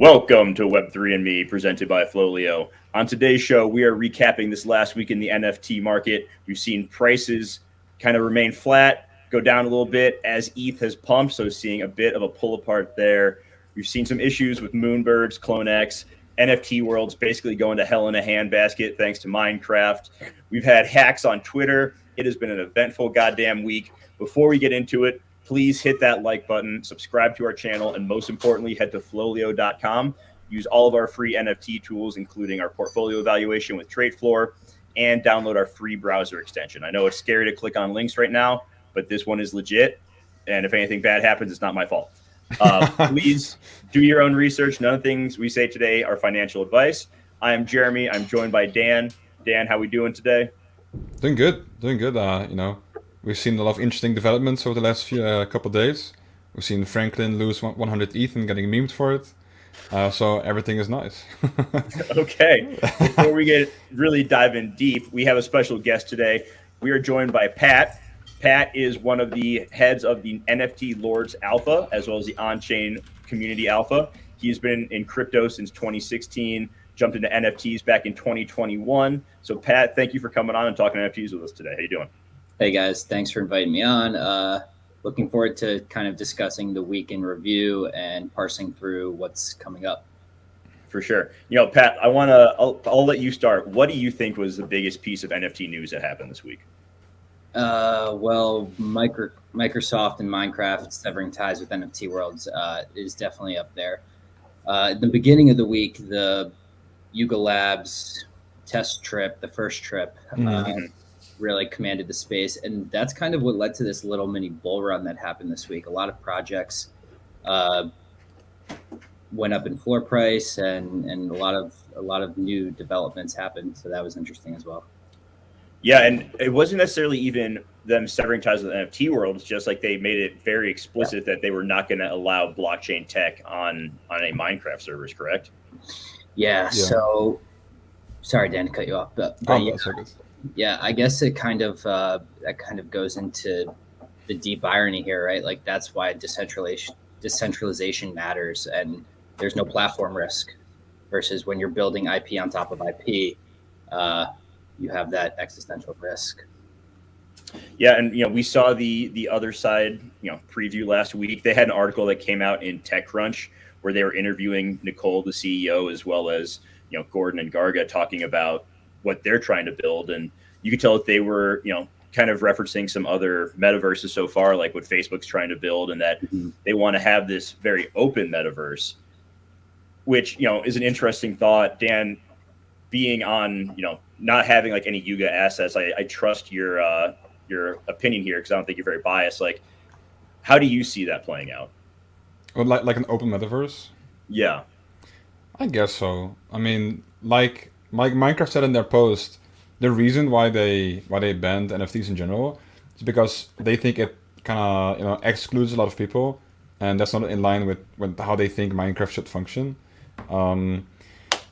Welcome to Web3 and Me, presented by FLOLiO. On today's show, we are recapping this last week in the NFT market. We've seen prices kind of remain flat, go down a little bit as ETH has pumped, so seeing a bit of a pull apart there. We've seen some issues with Moonbirds, CloneX, NFT Worlds basically going to hell in a handbasket thanks to Minecraft. We've had hacks on Twitter. It has been an eventful goddamn week. Before we get into it, please hit that like button, subscribe to our channel, and most importantly, head to FLOLiO.com. Use all of our free NFT tools, including our portfolio evaluation with TradeFloor, and download our free browser extension. I know it's scary to click on links right now, but this one is legit. And if anything bad happens, it's not my fault. Please do your own research. None of the things we say today are financial advice. I am Jeremy. I'm joined by Dan. Dan, how we doing today? Doing good. We've seen a lot of interesting developments over the last couple of days. We've seen Franklin lose 100 ETH and getting memed for it. So everything is nice. Okay. Before we really dive in deep, we have a special guest today. We are joined by Pat. Pat is one of the heads of the NFT Lords Alpha, as well as the on-chain community Alpha. He's been in crypto since 2016, jumped into NFTs back in 2021. So Pat, thank you for coming on and talking NFTs with us today. How you doing? Hey guys, thanks for inviting me on. Looking forward to kind of discussing the week in review and parsing through what's coming up. For sure. Pat, I'll let you start. What do you think was the biggest piece of NFT news that happened this week? Well, Microsoft and Minecraft severing ties with NFT Worlds is definitely up there. At the beginning of the week, the Yuga Labs test trip, the first trip, really commanded the space. And that's kind of what led to this little mini bull run that happened this week. A lot of projects went up in floor price and a lot of new developments happened. So that was interesting as well. Yeah, and it wasn't necessarily even them severing ties with the NFT world. It's just like they made it very explicit that they were not going to allow blockchain tech on a Minecraft servers, correct? Yeah. So sorry, Dan, to cut you off, but yeah, I guess it kind of goes into the deep irony here, right? Like that's why decentralization matters, and there's no platform risk versus when you're building IP on top of IP, you have that existential risk. Yeah, and we saw the other side, preview last week. They had an article that came out in TechCrunch where they were interviewing Nicole, the CEO, as well as Gordon and Garga, talking about what they're trying to build. And you could tell that they were, kind of referencing some other metaverses so far, like what Facebook's trying to build, and that they want to have this very open metaverse, which, is an interesting thought. Dan, being on, not having like any Yuga assets, I trust your opinion here because I don't think you're very biased. Like, how do you see that playing out? Well, like an open metaverse? Yeah. I guess so. I mean, like Minecraft said in their post, the reason why they banned NFTs in general is because they think it kind of excludes a lot of people, and that's not in line with how they think Minecraft should function. Open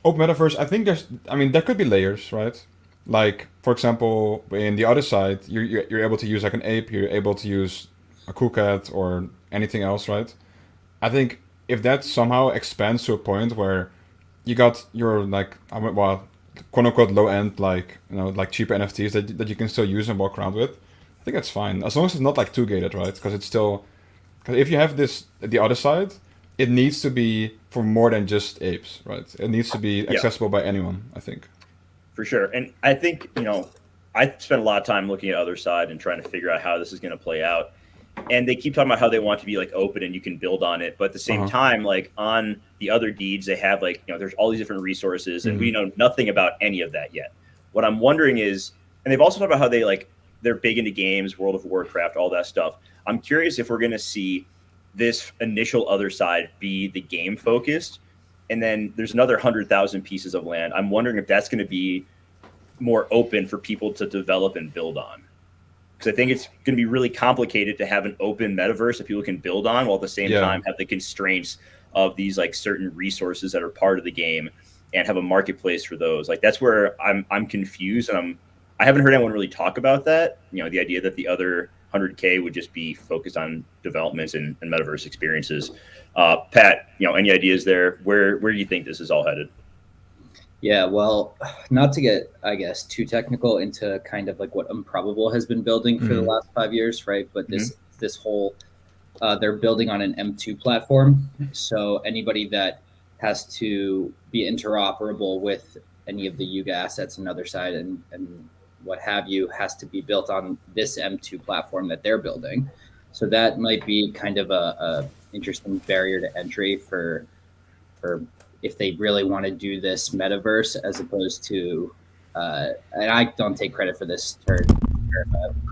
metaverse, I think there could be layers, right? Like, for example, in the other side, you're able to use like an ape, you're able to use a cool cat or anything else, right? I think if that somehow expands to a point where you got your quote unquote low end like cheaper NFTs that you can still use and walk around with, I think that's fine as long as it's not like too gated, right? Because if you have the other side, it needs to be for more than just apes, right? It needs to be accessible by anyone, I think. For sure. And I think, I spent a lot of time looking at other side and trying to figure out how this is going to play out. And they keep talking about how they want to be like open and you can build on it. But at the same time, like on the other deeds, they have like, there's all these different resources and we know nothing about any of that yet. What I'm wondering is, and they've also talked about how they're big into games, World of Warcraft, all that stuff. I'm curious if we're going to see this initial other side be the game focused. And then there's another 100,000 pieces of land. I'm wondering if that's going to be more open for people to develop and build on. Because I think it's going to be really complicated to have an open metaverse that people can build on while at the same time have the constraints of these like certain resources that are part of the game and have a marketplace for those. Like that's where I'm confused, and I haven't heard anyone really talk about that. The idea that the other 100K would just be focused on developments and metaverse experiences. Pat, any ideas there? Where do you think this is all headed? Yeah, well, not to get, I guess, too technical into kind of like what Improbable has been building for the last 5 years, right? But this whole, they're building on an M2 platform. So anybody that has to be interoperable with any of the Yuga assets on the other side and what have you has to be built on this M2 platform that they're building. So that might be kind of a interesting barrier to entry for if they really want to do this metaverse, as opposed to, and I don't take credit for this term,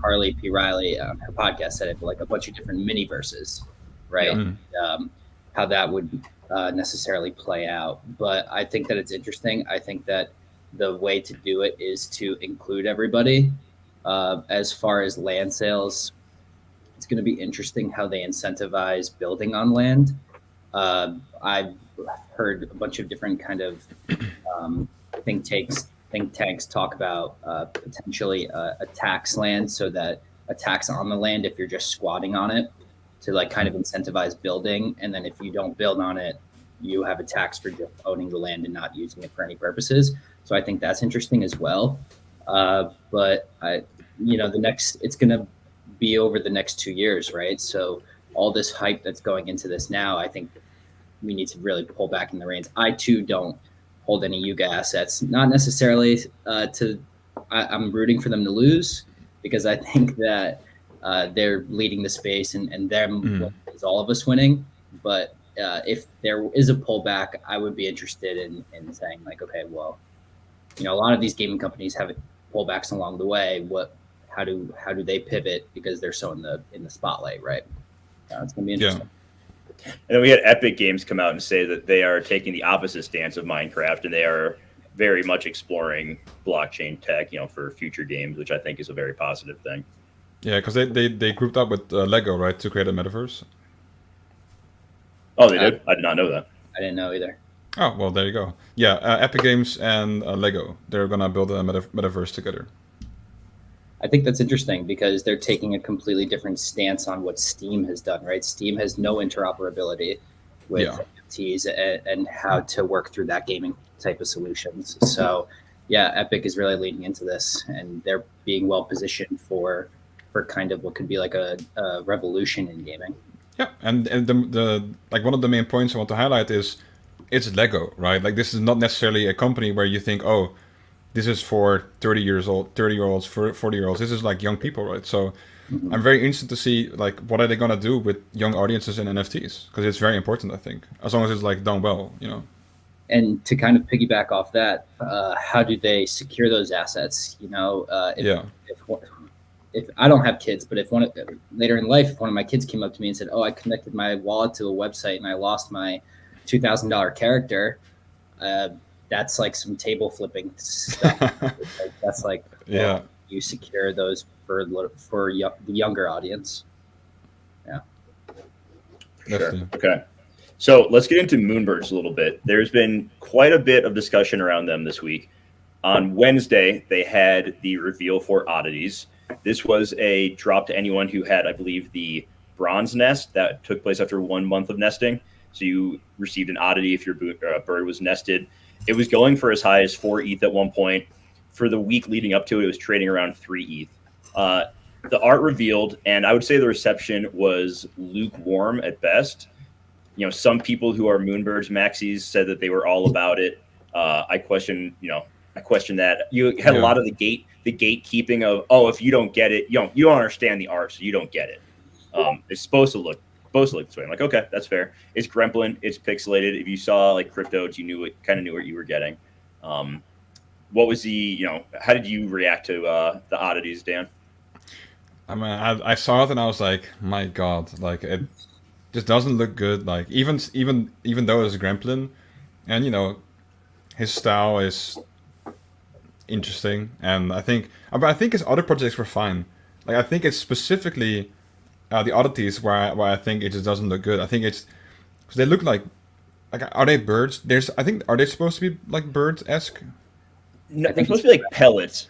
Carly P. Riley on her podcast said it, but like a bunch of different mini verses, right? How that would necessarily play out. But I think that it's interesting. I think that the way to do it is to include everybody. As far as land sales, it's going to be interesting how they incentivize building on land. I've heard a bunch of different kind of think tanks talk about potentially a tax land, so that a tax on the land if you're just squatting on it, to like kind of incentivize building, and then if you don't build on it, you have a tax for just owning the land and not using it for any purposes. So I think that's interesting as well. But it's going to be over the next 2 years, right? So all this hype that's going into this now, I think we need to really pull back in the reins. I too don't hold any Yuga assets, not necessarily I'm rooting for them to lose, because I think that they're leading the space and them is all of us winning. But if there is a pullback, I would be interested in saying like, okay, well, a lot of these gaming companies have pullbacks along the way. How do they pivot, because they're so in the spotlight, right? It's gonna be interesting. Yeah. And then we had Epic Games come out and say that they are taking the opposite stance of Minecraft, and they are very much exploring blockchain tech, for future games, which I think is a very positive thing. Yeah, because they grouped up with Lego, right, to create a metaverse. Oh, they did? I did not know that. I didn't know either. Oh, well, there you go. Yeah, Epic Games and Lego, they're going to build a metaverse together. I think that's interesting, because they're taking a completely different stance on what Steam has done, right? Steam has no interoperability with NFTs and how to work through that gaming type of solutions. So, yeah, Epic is really leading into this, and they're being well positioned for kind of what could be like a revolution in gaming. Yeah, and the like one of the main points I want to highlight is it's Lego, right? Like, this is not necessarily a company where you think, oh, this is for 30-year-olds, for 40-year-olds. This is like young people, right? So I'm very interested to see like what are they gonna do with young audiences in NFTs, because it's very important, I think, as long as it's like done well, And to kind of piggyback off that, how do they secure those assets? If I don't have kids, but if later in life, if one of my kids came up to me and said, "Oh, I connected my wallet to a website and I lost my $2,000 character," that's like some table flipping stuff. That's like, you secure those for the younger audience. Yeah. Sure. Okay. So let's get into Moonbirds a little bit. There's been quite a bit of discussion around them this week. On Wednesday, they had the reveal for oddities. This was a drop to anyone who had, I believe, the bronze nest that took place after 1 month of nesting. So you received an oddity if your bird was nested. It was going for as high as 4 ETH at one point. For the week leading up to it, it was trading around 3 ETH. The art revealed, and I would say the reception was lukewarm at best. Some people who are Moonbirds maxis said that they were all about it. I question that. You had a lot of the gatekeeping of, oh, if you don't get it, you don't understand the art, so you don't get it. It's supposed to look this way. I'm like, okay, that's fair. It's Gremlin, it's pixelated. If you saw like cryptodes, you knew what you were getting. What was how did you react to the oddities, Dan? I mean, I saw it and I was like, my God, like it just doesn't look good. Like even though it's Gremlin, and his style is interesting, and I think his other projects were fine. Like, I think it's specifically the oddities where I think it just doesn't look good. I think it's because they look like are they birds? Are they supposed to be like birds-esque? No, they're supposed to be like pellets.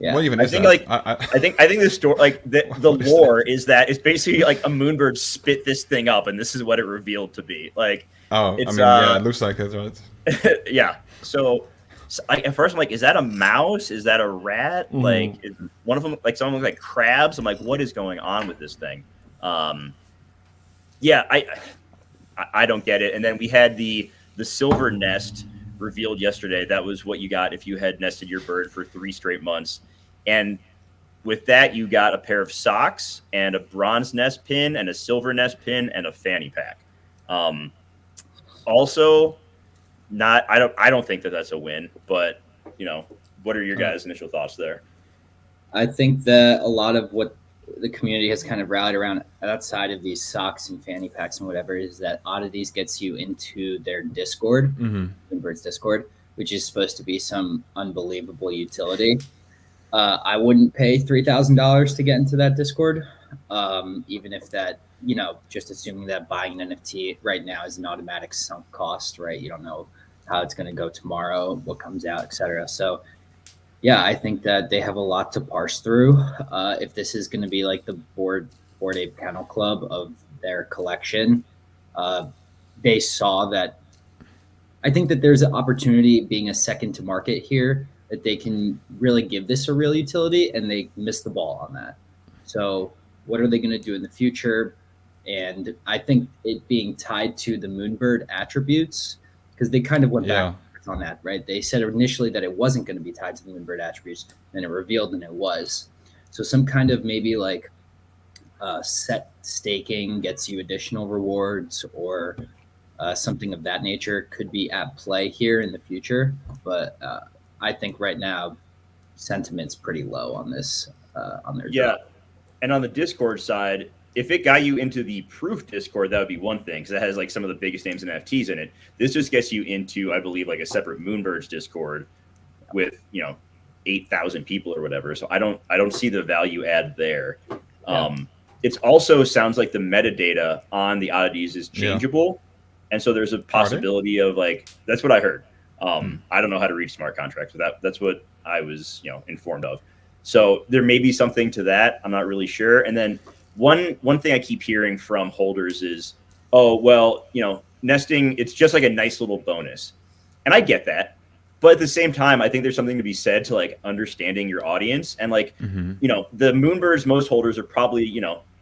Yeah. What even I is think that? I think the story, like the lore is that it's basically like a Moonbird spit this thing up, and this is what it revealed to be. Like, Oh, I it's mean, yeah, it looks like it, right? yeah. So at first I'm like, is that a mouse? Is that a rat? Like, is one of them like someone looks like crabs? I'm like, what is going on with this thing? Yeah, I don't get it. And then we had the silver nest revealed yesterday. That was what you got if you had nested your bird for 3 straight months. And with that, you got a pair of socks and a bronze nest pin and a silver nest pin and a fanny pack. Also, not I don't think that that's a win, but what are your guys' initial thoughts there? I think that a lot of what the community has kind of rallied around outside of these socks and fanny packs and whatever is that Oddities gets you into their Discord, Moonbirds Discord, which is supposed to be some unbelievable utility. I wouldn't pay $3,000 to get into that Discord, even if that, just assuming that buying an NFT right now is an automatic sunk cost, right? You don't know how it's going to go tomorrow, what comes out, etc. So, yeah, I think that they have a lot to parse through. If this is going to be like the Bored Ape Kennel Club of their collection, they saw that. I think that there's an opportunity being a second to market here that they can really give this a real utility, and they missed the ball on that. So what are they going to do in the future? And I think it being tied to the Moonbird attributes, because they kind of went back on that, right? They said initially that it wasn't going to be tied to the Moonbird attributes, and it revealed and it was. So some kind of maybe like set staking gets you additional rewards, or something of that nature could be at play here in the future. But I think right now sentiment's pretty low on this, on their drop. And on the Discord side, if it got you into the Proof Discord, that would be one thing, because it has like some of the biggest names in NFTs in it. This just gets you into, I believe, like a separate Moonbirds Discord with 8,000 people or whatever. So I don't see the value add there. It also sounds like the metadata on the oddities is changeable, and so there's a possibility of like, that's what I heard. I don't know how to read smart contracts, but that's what I was informed of. So there may be something to that. I'm not really sure. And then one thing I keep hearing from holders is, oh, well, nesting, it's just like a nice little bonus. And I get that. But at the same time, I think there's something to be said to like understanding your audience. And like, the Moonbirds, most holders are probably,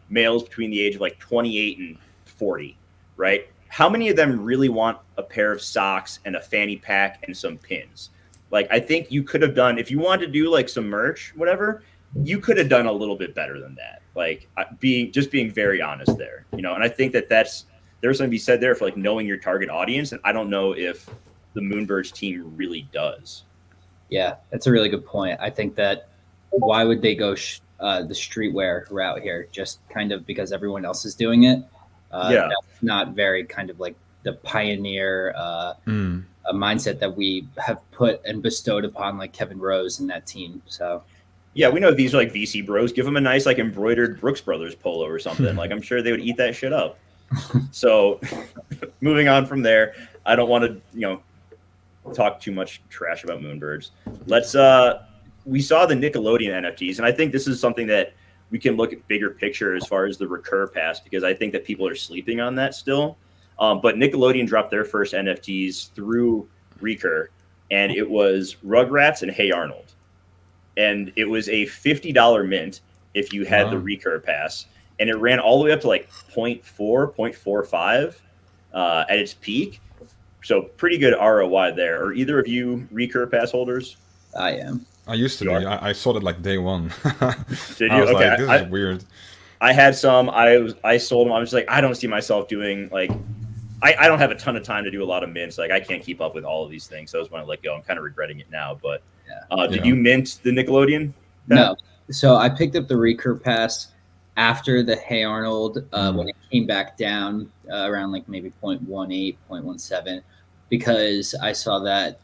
males between the age of like 28 and 40, right? How many of them really want a pair of socks and a fanny pack and some pins? Like, I think you could have done, if you wanted to do like some merch, whatever, you could have done a little bit better than that. Like being very honest there, and I think there's something to be said there for like knowing your target audience. And I don't know if the Moonbirds team really does. Yeah, that's a really good point. I think that why would they go the streetwear route here? Just kind of because everyone else is doing it. That's not very kind of like the pioneer a mindset that we have put and bestowed upon like Kevin Rose and that team. So yeah, we know these are like VC bros. Give them a nice like embroidered Brooks Brothers polo or something. Like, I'm sure they would eat that shit up. So moving on from there, I don't want to talk too much trash about Moonbirds. We saw the Nickelodeon NFTs, and I think this is something that we can look at bigger picture as far as the Recurve pass, because I think that people are sleeping on that still. But Nickelodeon dropped their first NFTs through Recurve, and it was Rugrats and Hey Arnold. And it was a $50 mint if you had the Recurve pass, and it ran all the way up to like 0.4, 0.45 at its peak. So pretty good ROI there. Are either of you Recurve pass holders? I am. I used to be. I sold it like day one. Did I you? was Okay. like, this is weird. I had some. I sold them. I was like, I don't see myself doing like. I don't have a ton of time to do a lot of mints. Like, I can't keep up with all of these things. So I was when I let go. I'm kind of regretting it now. But did you mint the Nickelodeon? No. So I picked up the Recurve pass after the Hey Arnold when it came back down around like maybe 0.18, 0.17, because I saw that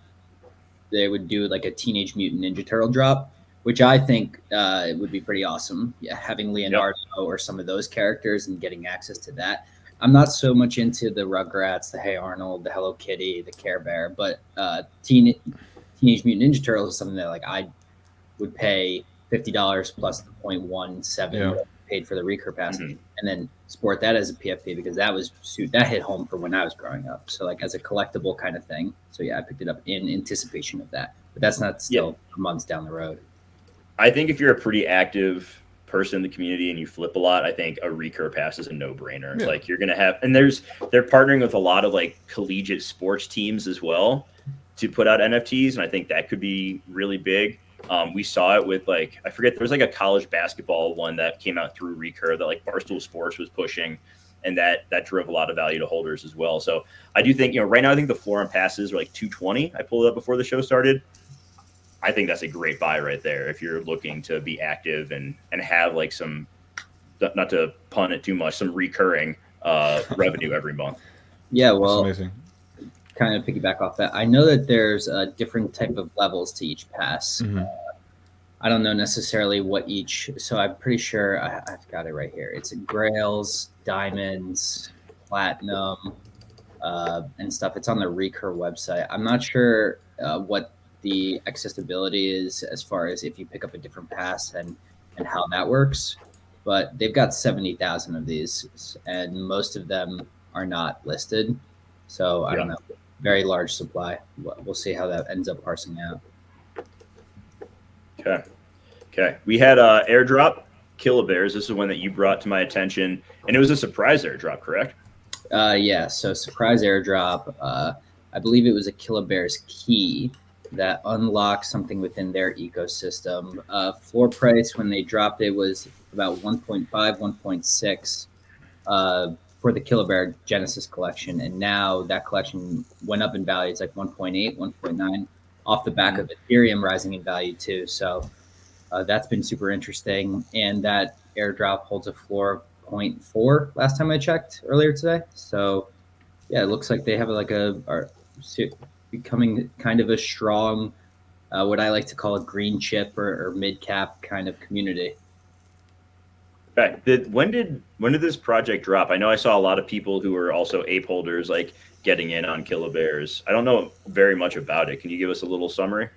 they would do like a Teenage Mutant Ninja Turtle drop, which I think would be pretty awesome. Yeah, having Leonardo or some of those characters and getting access to that. I'm not so much into the Rugrats, the Hey Arnold, the Hello Kitty, the Care Bear, but Teenage Mutant Ninja Turtles is something that like I would pay $50 plus the 0.17 paid for the Recurve pass, and then sport that as a PFP because that hit home for when I was growing up. So like as a collectible kind of thing. So yeah, I picked it up in anticipation of that, but that's not still months down the road. I think if you're a pretty active person in the community and you flip a lot, I think a Recurve pass is a no-brainer. Like you're gonna have, and they're partnering with a lot of like collegiate sports teams as well to put out NFTs, and I think that could be really big. We saw it with like, I forget, there was like a college basketball one that came out through Recurve that like Barstool Sports was pushing, and that drove a lot of value to holders as well. So I do think, right now I think the floor on passes are like 220. I pulled it up before the show started. I think that's a great buy right there if you're looking to be active and have like some, not to pun it too much, some recurring revenue every month. Yeah, well, that's amazing. Kind of piggyback off that. I know that there's a different type of levels to each pass. I don't know necessarily what each, so I'm pretty sure I've got it right here. It's grails, diamonds, platinum, and stuff. It's on the Recurve website. I'm not sure what the accessibility is as far as if you pick up a different pass and how that works, but they've got 70,000 of these and most of them are not listed. So I don't know, very large supply. We'll see how that ends up parsing out. Okay. We had airdrop Llamaverse. This is one that you brought to my attention, and it was a surprise airdrop, correct? Yeah. So surprise airdrop. I believe it was a Llamaverse key that unlocked something within their ecosystem. Floor price when they dropped it was about 1.5, 1.6 for the Llamaverse Genesis collection, and now that collection went up in value. It's like 1.8, 1.9 off the back of Ethereum rising in value too. So that's been super interesting, and that airdrop holds a floor of 0.4 last time I checked earlier today. So yeah, it looks like they have like are becoming kind of a strong, what I like to call a green chip or mid cap kind of community. Okay. When did this project drop? I know I saw a lot of people who were also ape holders like getting in on Llamaverse. I don't know very much about it. Can you give us a little summary?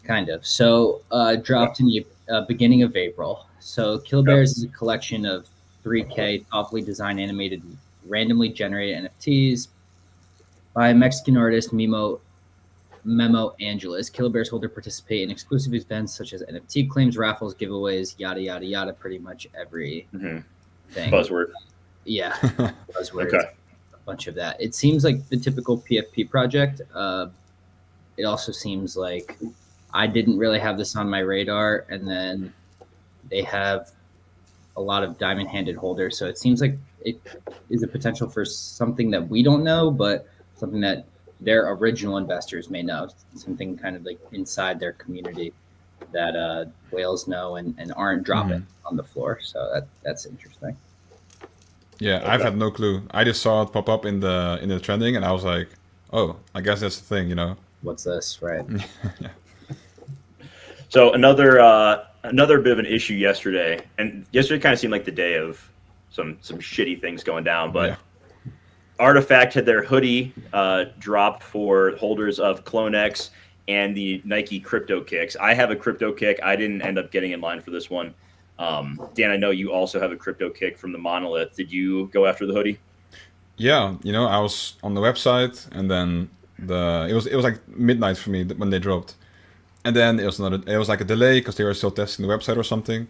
Kind of. So dropped in the beginning of April. So Llamaverse is a collection of 3K thoughtfully designed, animated, randomly generated NFTs by Mexican artist Memo Angeles. Llamaverse holder participate in exclusive events such as NFT claims, raffles, giveaways, yada yada yada. Pretty much every thing. Buzzword. Yeah, buzzword. Okay. A bunch of that. It seems like the typical PFP project. It also seems like I didn't really have this on my radar, and then they have a lot of diamond-handed holders. So it seems like it is a potential for something that we don't know, but something that their original investors may know, something kind of like inside their community that whales know and aren't dropping on the floor. So that's interesting. Yeah, I've had no clue. I just saw it pop up in the trending, and I was like, oh, I guess that's the thing, What's this, right? Yeah. So another bit of an issue yesterday, and yesterday kind of seemed like the day of some shitty things going down, but Artifact had their hoodie drop for holders of CloneX and the Nike crypto kicks. I have a crypto kick. I didn't end up getting in line for this one. Dan, I know you also have a crypto kick from the Monolith. Did you go after the hoodie? Yeah, I was on the website, and then it was like midnight for me when they dropped, and then it was like a delay because they were still testing the website or something.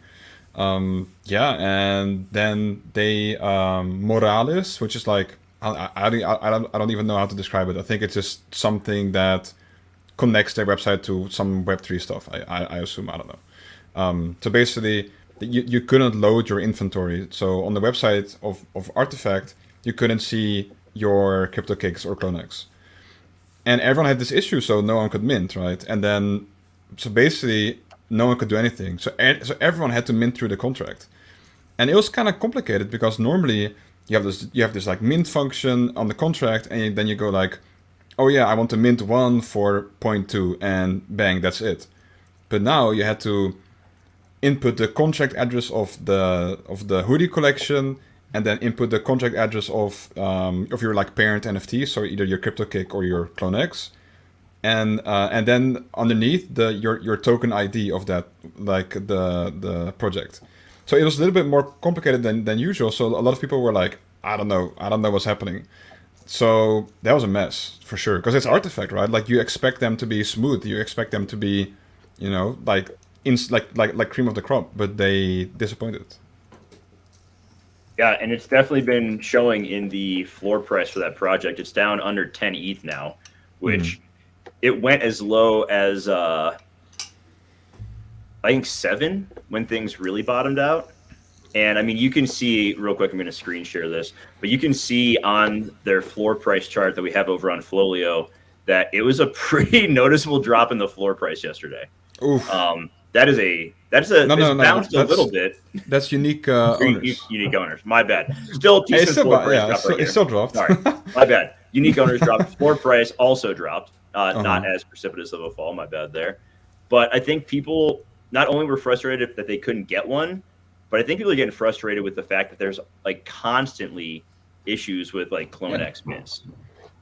And then they Morales, which is like I don't even know how to describe it. I think it's just something that connects their website to some Web3 stuff. I assume, I don't know. So basically, you couldn't load your inventory. So on the website of Artifact, you couldn't see your crypto kicks or CloneX. And everyone had this issue, so no one could mint, right? And then, so basically, no one could do anything. So everyone had to mint through the contract. And it was kind of complicated because normally you have this like mint function on the contract, and then you go like, oh yeah, I want to mint 1 for 0.2, and bang, that's it. But now you had to input the contract address of the hoodie collection, and then input the contract address of your like parent NFT, so either your CryptoKick or your CloneX. and then underneath your token ID of that, like the project. So it was a little bit more complicated than usual. So a lot of people were like, I don't know what's happening. So that was a mess for sure, because it's Artifact, right? Like you expect them to be smooth, you expect them to be, like cream of the crop, but they disappointed. Yeah, and it's definitely been showing in the floor price for that project. It's down under 10 ETH now, which it went as low as I think 7 when things really bottomed out. And I mean, you can see real quick, I'm going to screen share this, but you can see on their floor price chart that we have over on FLOLiO that it was a pretty noticeable drop in the floor price yesterday. Oof. It's bounced a little bit. That's unique owners. Unique owners. My bad. Still decent floor price. It still dropped. Sorry, my bad. Unique owners dropped. Floor price also dropped. Not as precipitous of a fall. My bad there. But I think people not only were frustrated that they couldn't get one, but I think people are getting frustrated with the fact that there's like constantly issues with like CloneX mints.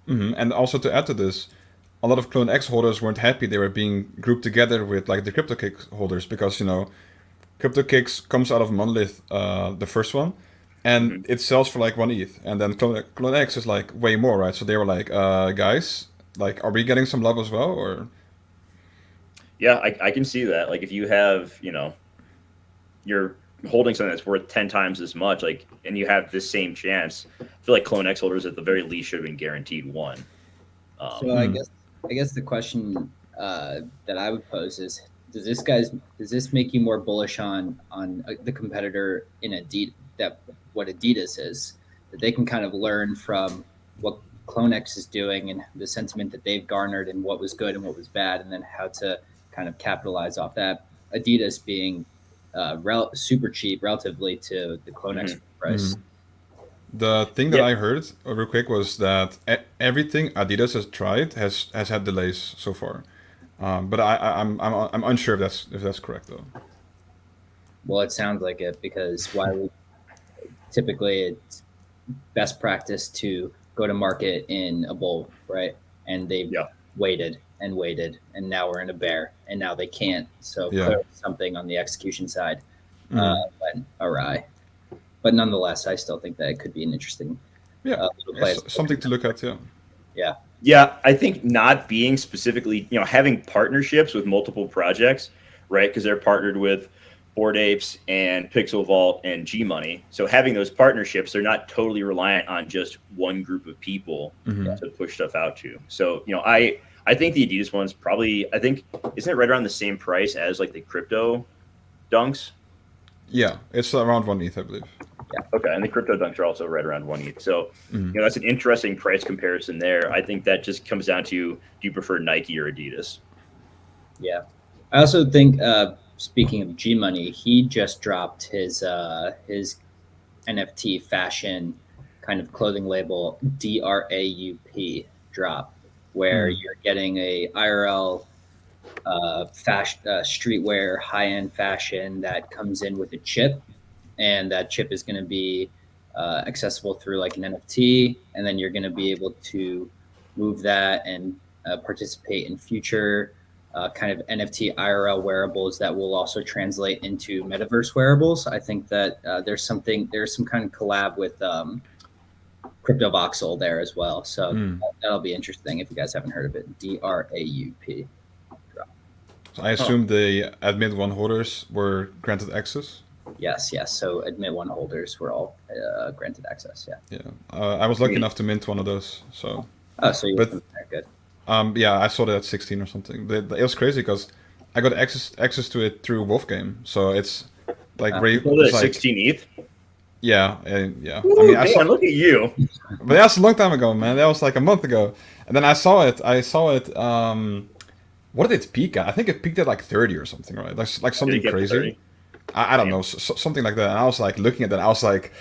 And also to add to this, a lot of CloneX holders weren't happy they were being grouped together with like the CryptoKicks holders, because CryptoKicks comes out of Monolith, the first one, and it sells for like 1 ETH, and then CloneX is like way more, right? So they were like, guys, like, are we getting some love as well, or? Yeah, I can see that. Like if you have, you're holding something that's worth 10 times as much, like, and you have this same chance, I feel like CloneX holders at the very least should have been guaranteed one. So I guess the question that I would pose is, does this make you more bullish on the competitor in Adidas, what Adidas is, that they can kind of learn from what CloneX is doing and the sentiment that they've garnered and what was good and what was bad, and then how to kind of capitalize off that? Adidas being super cheap relatively to the CloneX price. The thing that I heard real quick was that everything Adidas has tried has had delays so far, but I'm unsure if that's correct though. Well, it sounds like it, because typically it's best practice to go to market in a bull, right? And they've waited and waited, and now we're in a bear, and now they can't. So clearly something on the execution side went awry. But nonetheless, I still think that it could be an interesting little play. Something to look at, Yeah, I think not being specifically, having partnerships with multiple projects, right? Because they're partnered with Bored Apes and Pixel Vault and G Money. So having those partnerships, they're not totally reliant on just one group of people to push stuff out to. So, I think the Adidas one's probably, isn't it right around the same price as like the crypto dunks? Yeah, it's around 1 ETH, I believe. Yeah. Okay, and the crypto dunks are also right around 1 ETH. So, that's an interesting price comparison there. I think that just comes down to, do you prefer Nike or Adidas? Yeah. I also think, speaking of G Money, he just dropped his NFT fashion kind of clothing label, DRAUP drop, where you're getting a IRL fashion, streetwear, high-end fashion that comes in with a chip, and that chip is going to be accessible through like an NFT, and then you're going to be able to move that and participate in future kind of NFT IRL wearables that will also translate into metaverse wearables. I think that there's some kind of collab with CryptoVoxel there as well. So that'll be interesting if you guys haven't heard of it. DRAUP. So I assume the Admit 1 holders were granted access? Yes. So Admit 1 holders were all granted access, Yeah. I was lucky enough to mint one of those. So. Oh, so you were good. Yeah, I sold it at 16 or something. But it was crazy because I got access to it through Wolfgame. So it's like you sold it at 16 ETH? Yeah. Ooh, I mean, look at you. But that's a long time ago, man. That was like a month ago. And then I saw it. What did it peak at? I think it peaked at like 30 or something, right? Like something crazy. I don't know, something like that. And I was like looking at that. I was like,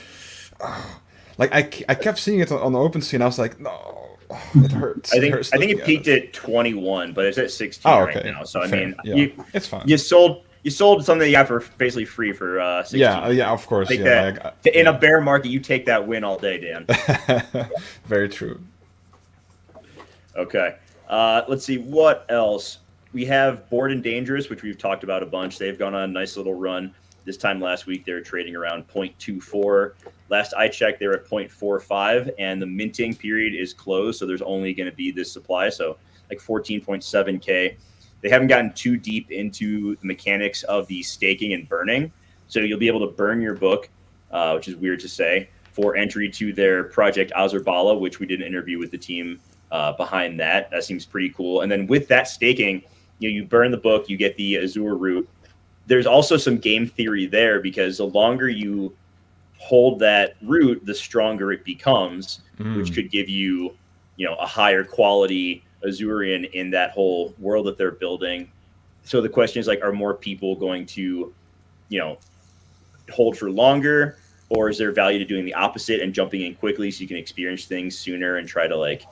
like I kept seeing it on the OpenSea, and I was like, no. It hurts. I think it peaked at 21, but it's at 16 right now. So fair. I mean, it's fine. You sold something you got for basically free for 16. Yeah, of course. In a bear market, you take that win all day, Dan. Very true. Okay. Let's see what else. We have Bored and Dangerous, which we've talked about a bunch. They've gone on a nice little run. This time last week, they were trading around 0.24. Last I checked, they were at 0.45, and the minting period is closed, so there's only going to be this supply, so like 14.7K. They haven't gotten too deep into the mechanics of the staking and burning, so you'll be able to burn your book, which is weird to say, for entry to their project Azurbala, which we did an interview with the team behind that. That seems pretty cool. And then with that staking, you burn the book, you get the Azure root. There's also some game theory there, because the longer you hold that root, the stronger it becomes, which could give you, a higher quality Azurian in that whole world that they're building. So the question is, like, are more people going to, hold for longer, or is there value to doing the opposite and jumping in quickly so you can experience things sooner and try to like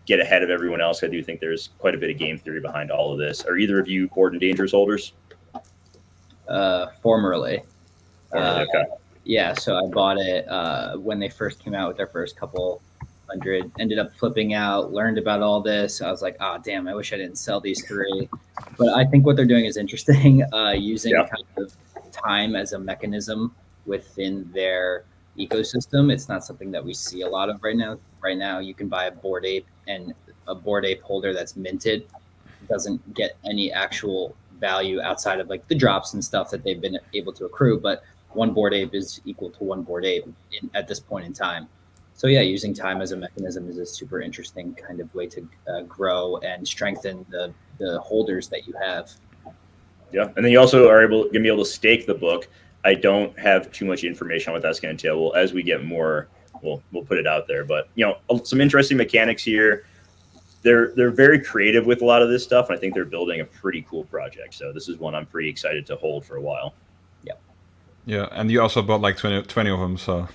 get ahead of everyone else? I do think there's quite a bit of game theory behind all of this. Are either of you Bored and Dangerous holders? Formerly. Okay. Yeah, so I bought it when they first came out with their first couple hundred, ended up flipping out, learned about all this. I was like, damn, I wish I didn't sell these 3. But I think what they're doing is interesting, using kind of time as a mechanism within their ecosystem. It's not something that we see a lot of right now. Right now, you can buy a Bored Ape, and a Bored Ape holder that's minted doesn't get any actual value outside of like the drops and stuff that they've been able to accrue. But one Bored Ape is equal to one Bored Ape at this point in time. So yeah, using time as a mechanism is a super interesting kind of way to grow and strengthen the holders that you have. Yeah, and then you also are going to be able to stake the book. I don't have too much information on what that's going to entail. Well, as we get more, we'll put it out there. But some interesting mechanics here. They're very creative with a lot of this stuff, and I think they're building a pretty cool project. So this is one I'm pretty excited to hold for a while. Yeah, and you also bought like 20 of them, so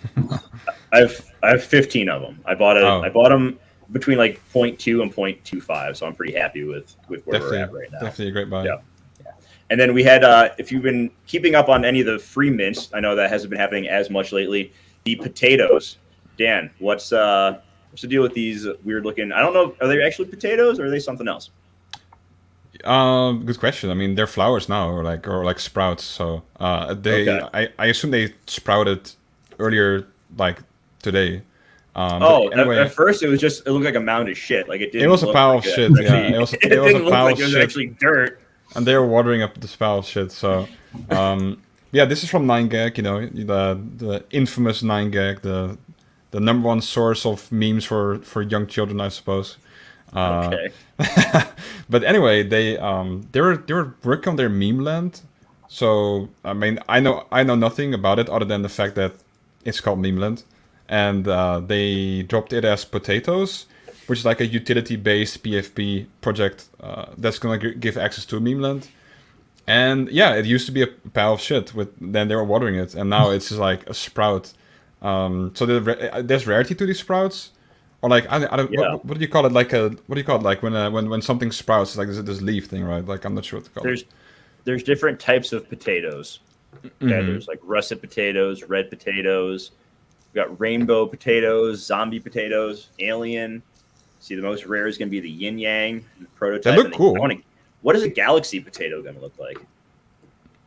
I have 15 of them. I bought them between like 0.2 and 0.25, so I'm pretty happy with where we're at right now. Definitely a great buy. Yeah. And then we had, if you've been keeping up on any of the free mints, I know that hasn't been happening as much lately. The potatoes, Dan, what's the deal with these weird looking? I don't know. Are they actually potatoes or are they something else? Good question. I mean, they're flowers now, or like sprouts. So I assume they sprouted earlier, like today. Anyway, at first it looked like a mound of shit. Like it was a pile of shit. Yeah, it was a pile of shit. It was actually dirt. And they were watering up this pile of shit. So, this is from 9gag. The infamous 9gag, the number one source of memes for young children, I suppose. Okay. But anyway, they were working on their meme land. So I mean, I know nothing about it other than the fact that it's called meme land, and they dropped it as potatoes, which is like a utility-based PFP project that's gonna give access to meme land. And yeah, it used to be a pile of shit. Then they were watering it, and now it's just like a sprout. So there's rarity to these sprouts. Or like I don't what do you call it? Like when something sprouts, like this leaf thing, right? Like I'm not sure what to call it. There's different types of potatoes. Okay, there's like russet potatoes, red potatoes. We've got rainbow potatoes, zombie potatoes, alien. See, the most rare is going to be the yin yang prototype. They look cool. What is a galaxy potato going to look like?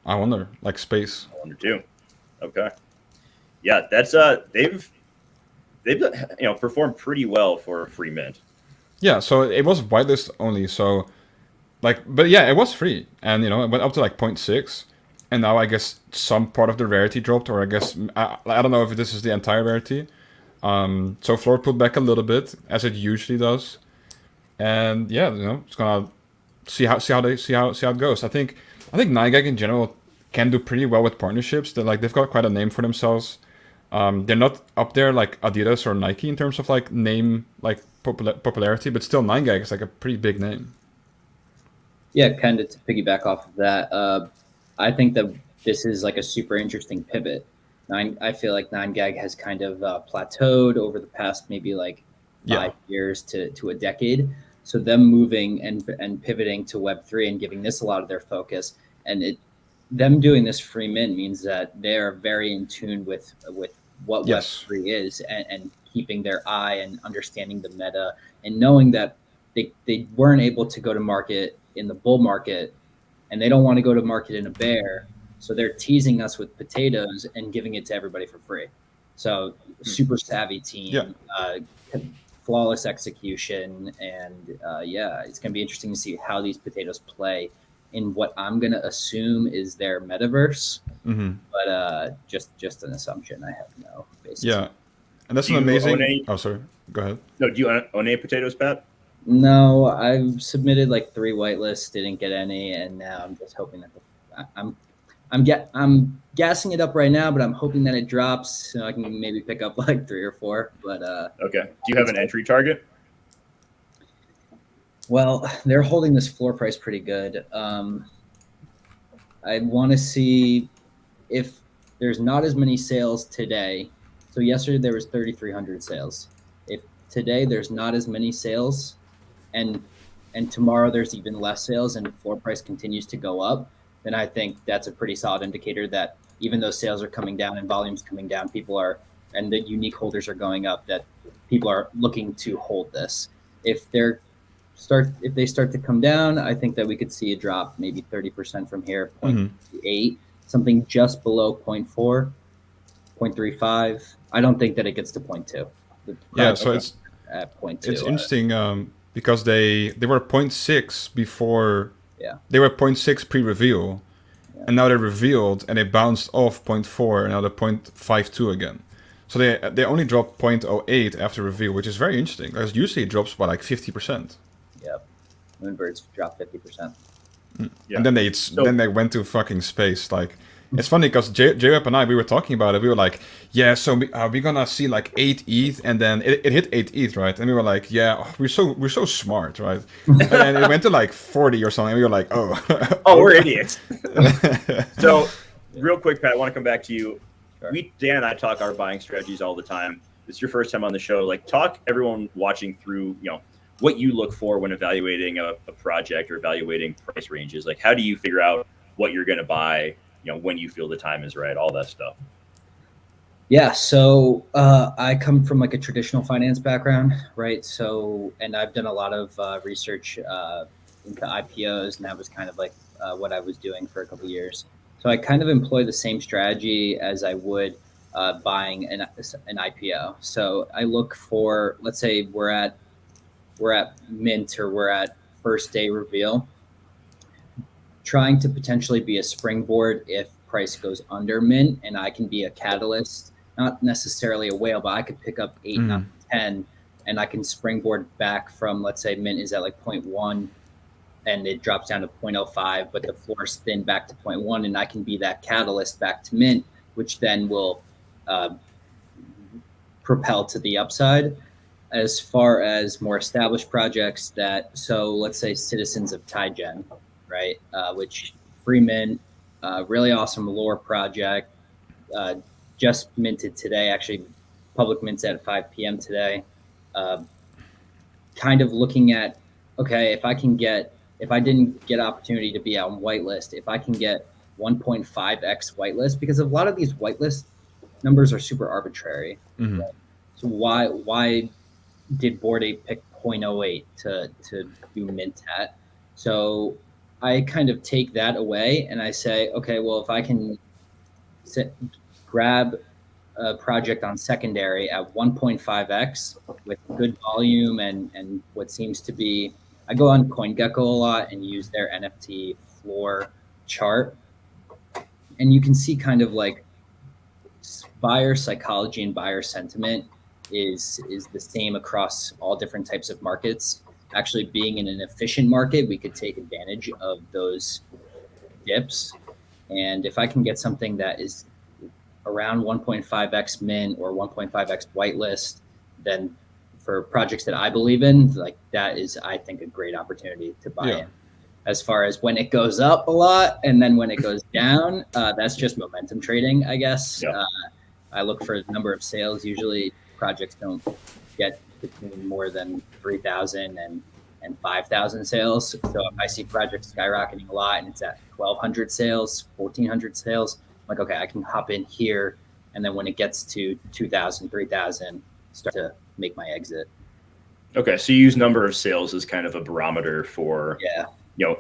I wonder, like space. I wonder too. Okay, yeah, that's they've performed pretty well for free mint. Yeah, so it was whitelist only, so but yeah, it was free, and it went up to like 0.6, and now I guess some part of the rarity dropped, or I guess I don't know if this is the entire rarity. So floor pulled back a little bit, as it usually does, and yeah, it's gonna see how it goes. I think 9gag in general can do pretty well with partnerships. They've got quite a name for themselves. They're not up there like Adidas or Nike in terms of like name, like popularity, but still 9gag is like a pretty big name. Yeah, kind of to piggyback off of that, I think that this is like a super interesting pivot. I feel like 9gag has kind of plateaued over the past maybe like 5 years to a decade. So them moving and pivoting to Web3 and giving this a lot of their focus, and them doing this free mint means that they're very in tune with what Web3 is, and keeping their eye and understanding the meta, and knowing that they weren't able to go to market in the bull market, and they don't want to go to market in a bear. So they're teasing us with potatoes and giving it to everybody for free. So super savvy team, flawless execution, and it's going to be interesting to see how these potatoes play in what I'm going to assume is their metaverse. But just an assumption. I have no basis. Yeah, and that's an amazing. Oh, sorry. Go ahead. No, do you own any potatoes, Pat? No, I've submitted like 3 whitelists, didn't get any, and now I'm just hoping that I'm gassing it up right now, but I'm hoping that it drops so I can maybe pick up like 3 or 4. But okay. Do you have an entry target? Well, they're holding this floor price pretty good. I want to see if there's not as many sales today. So yesterday there was 3,300 sales. If today there's not as many sales, and tomorrow there's even less sales, and the floor price continues to go up, then I think that's a pretty solid indicator that even though sales are coming down and volumes coming down, and the unique holders are going up, that people are looking to hold this. If they start to come down, I think that we could see a drop, maybe 30% from here, 0.8, something just below 0.4, 0.35. I don't think that it gets to 0.2. Yeah, so it's at 0.2. It's interesting because they were 0.6 before. Yeah. They were 0.6 pre-reveal, and now they're revealed and they bounced off 0.4, and now they're 0.52 again. So they only dropped 0.08 after reveal, which is very interesting. Because usually it drops by like 50%. Yep. Moonbirds dropped 50%. Yeah. And then they went to fucking space. Like, it's funny because JWeb and I, we were talking about it. We were like, yeah, so we're gonna see like 8 ETH, and then it hit 8 ETH, right? And we were like, yeah, we're so smart, right? And then it went to like 40 or something. And we were like, oh, we're idiots. So, real quick, Pat, I want to come back to you. Sure. Dan and I talk our buying strategies all the time. This is your first time on the show. Like, talk everyone watching through, what you look for when evaluating a project or evaluating price ranges. Like, how do you figure out what you're going to buy? When you feel the time is right, all that stuff. Yeah, so I come from like a traditional finance background, right? So, and I've done a lot of research into IPOs, and that was kind of like what I was doing for a couple of years. So I kind of employ the same strategy as I would buying an IPO. So I look for, let's say we're at mint or we're at first day reveal, trying to potentially be a springboard if price goes under mint, and I can be a catalyst, not necessarily a whale, but I could pick up 8, 9, 10, and I can springboard back from, let's say mint is at like 0.1 and it drops down to 0.05, but the floor is thin back to 0.1, and I can be that catalyst back to mint, which then will propel to the upside. As far as more established projects so let's say Citizens of Tigen, right? Which free mint, really awesome lore project, just minted today. Actually, public mints at 5 p.m. today. Kind of looking at, okay, if I didn't get opportunity to be on whitelist, if I can get 1.5x whitelist, because a lot of these whitelist numbers are super arbitrary. Mm-hmm. Right? So why did Bored Ape pick 0.08 to do mint at? So I kind of take that away and I say, okay, well, if I can grab a project on secondary at 1.5x with good volume and what seems to be, I go on CoinGecko a lot and use their NFT floor chart. And you can see kind of like buyer psychology and buyer sentiment is the same across all different types of markets. Actually, being in an efficient market, we could take advantage of those dips. And if I can get something that is around 1.5x mint or 1.5x whitelist, then for projects that I believe in, like that is, I think, a great opportunity to buy in. As far as when it goes up a lot and then when it goes down, that's just momentum trading, I guess. Yeah. I look for the number of sales. Usually projects don't get between more than 3,000 and 5,000 sales. So if I see projects skyrocketing a lot and it's at 1,200 sales, 1,400 sales, I'm like, okay, I can hop in here. And then when it gets to 2,000, 3,000, start to make my exit. Okay, so you use number of sales as kind of a barometer for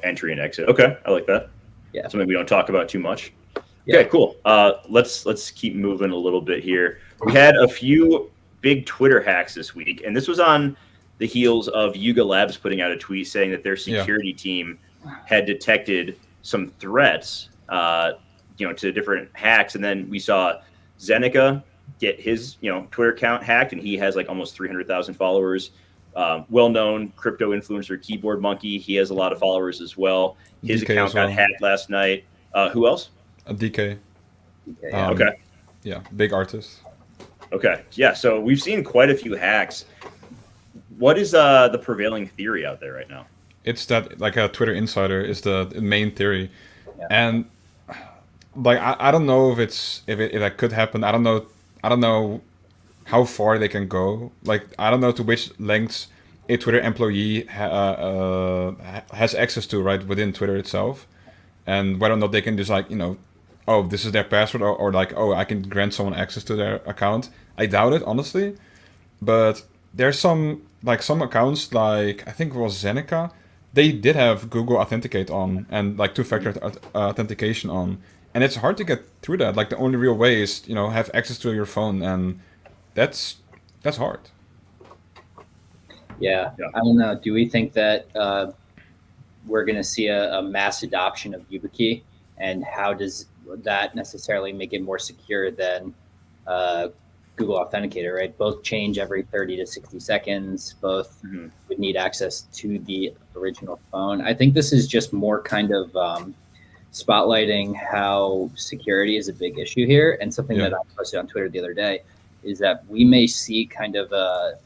entry and exit. Okay, I like that. Yeah, something we don't talk about too much. Yeah. Okay, cool. Let's keep moving a little bit here. We had a few big Twitter hacks this week, and this was on the heels of Yuga Labs putting out a tweet saying that their security team had detected some threats, to different hacks, and then we saw Zeneca get his Twitter account hacked, and he has like almost 300,000 followers. Well-known crypto influencer Keyboard Monkey, he has a lot of followers as well. His DK account got hacked last night. Who else? DK. Okay. Yeah, big artist. Okay. Yeah, so we've seen quite a few hacks. What is the prevailing theory out there right now? It's that like a Twitter insider is the main theory, Yeah. and like I don't know if that could happen. I don't know how far they can go. Like I don't know to which lengths a Twitter employee has access to right within Twitter itself, and whether or not they can just like oh, this is their password, or like, oh, I can grant someone access to their account. I doubt it, honestly. But there's some accounts, like I think it was Zeneca, they did have Google Authenticate on and like two-factor authentication on, and it's hard to get through that. Like the only real way is have access to your phone, and that's hard. Yeah, I don't know. Do we think that we're going to see a mass adoption of YubiKey, and how does that necessarily make it more secure than Google Authenticator, right? Both change every 30 to 60 seconds. Both would need access to the original phone. I think this is just more kind of spotlighting how security is a big issue here. And something that I posted on Twitter the other day is that we may see kind of a